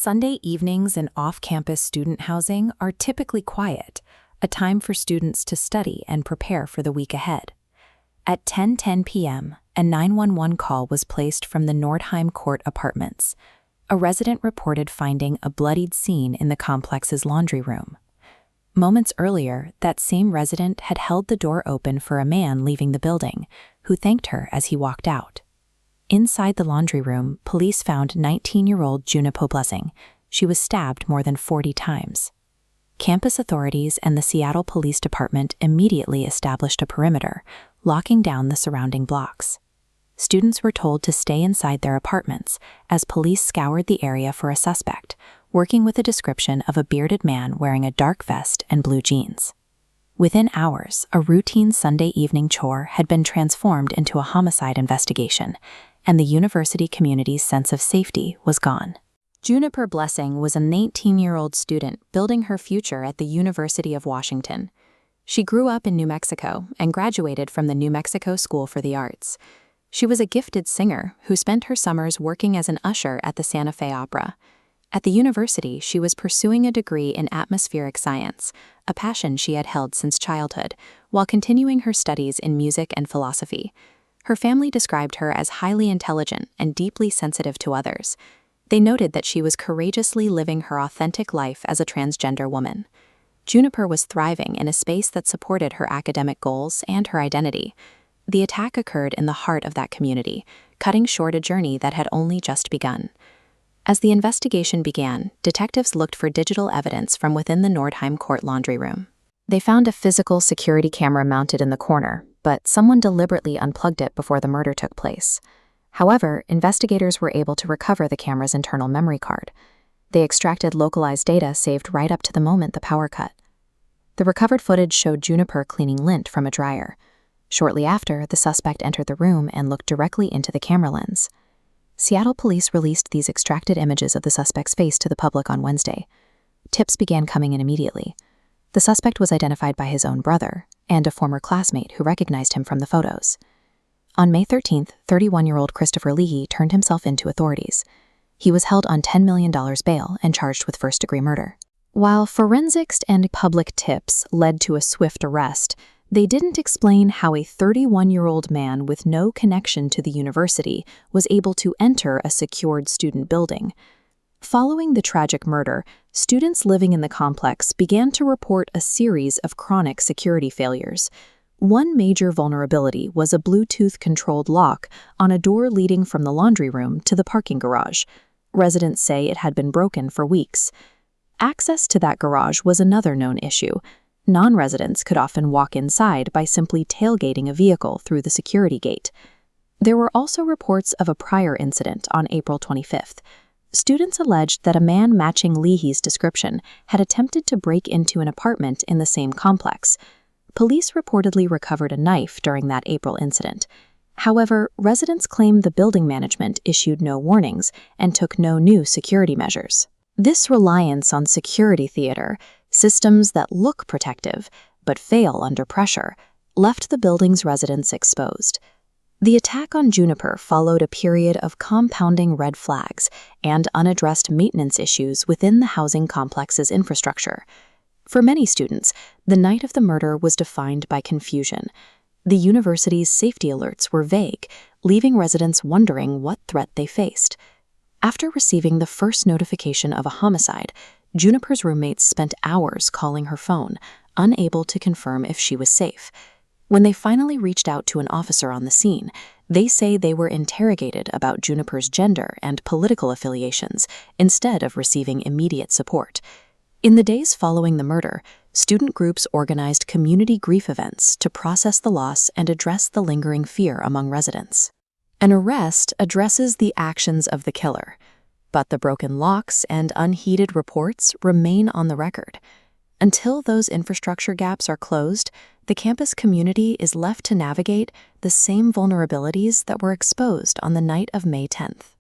Sunday evenings in off-campus student housing are typically quiet, a time for students to study and prepare for the week ahead. At 10:10 p.m., a 911 call was placed from the Nordheim Court Apartments. A resident reported finding a bloodied scene in the complex's laundry room. Moments earlier, that same resident had held the door open for a man leaving the building, who thanked her as he walked out. Inside the laundry room, police found 19-year-old Juniper. She was stabbed more than 40 times. Campus authorities and the Seattle Police Department immediately established a perimeter, locking down the surrounding blocks. Students were told to stay inside their apartments as police scoured the area for a suspect, working with a description of a bearded man wearing a dark vest and blue jeans. Within hours, a routine Sunday evening chore had been transformed into a homicide investigation, and the university community's sense of safety was gone. Juniper Blessing was a 19-year-old student building her future at the University of Washington. She grew up in New Mexico and graduated from the New Mexico School for the Arts. She was a gifted singer who spent her summers working as an usher at the Santa Fe Opera. At the university, she was pursuing a degree in atmospheric science, a passion she had held since childhood, while continuing her studies in music and philosophy. Her family described her as highly intelligent and deeply sensitive to others. They noted that she was courageously living her authentic life as a transgender woman. Juniper was thriving in a space that supported her academic goals and her identity. The attack occurred in the heart of that community, cutting short a journey that had only just begun. As the investigation began, detectives looked for digital evidence from within the Nordheim Court laundry room. They found a physical security camera mounted in the corner, but someone deliberately unplugged it before the murder took place. However, investigators were able to recover the camera's internal memory card. They extracted localized data saved right up to the moment the power cut. The recovered footage showed Juniper cleaning lint from a dryer. Shortly after, the suspect entered the room and looked directly into the camera lens. Seattle police released these extracted images of the suspect's face to the public on Wednesday. Tips began coming in immediately. The suspect was identified by his own brother and a former classmate who recognized him from the photos. On May 13th, 31-year-old Christopher Leahy turned himself in to authorities. He was held on $10 million bail and charged with first-degree murder. While forensics and public tips led to a swift arrest, they didn't explain how a 31-year-old man with no connection to the university was able to enter a secured student building. Following the tragic murder, students living in the complex began to report a series of chronic security failures. One major vulnerability was a Bluetooth-controlled lock on a door leading from the laundry room to the parking garage. Residents say it had been broken for weeks. Access to that garage was another known issue. Non-residents could often walk inside by simply tailgating a vehicle through the security gate. There were also reports of a prior incident on April 25th. Students alleged that a man matching Leahy's description had attempted to break into an apartment in the same complex. Police reportedly recovered a knife during that April incident. However, residents claim the building management issued no warnings and took no new security measures. This reliance on security theater, systems that look protective but fail under pressure, left the building's residents exposed. The attack on Juniper followed a period of compounding red flags and unaddressed maintenance issues within the housing complex's infrastructure. For many students, the night of the murder was defined by confusion. The university's safety alerts were vague, leaving residents wondering what threat they faced. After receiving the first notification of a homicide, Juniper's roommates spent hours calling her phone, unable to confirm if she was safe. When they finally reached out to an officer on the scene, they say they were interrogated about Juniper's gender and political affiliations instead of receiving immediate support. In the days following the murder, student groups organized community grief events to process the loss and address the lingering fear among residents. An arrest addresses the actions of the killer, but the broken locks and unheeded reports remain on the record. Until those infrastructure gaps are closed, the campus community is left to navigate the same vulnerabilities that were exposed on the night of May 10th.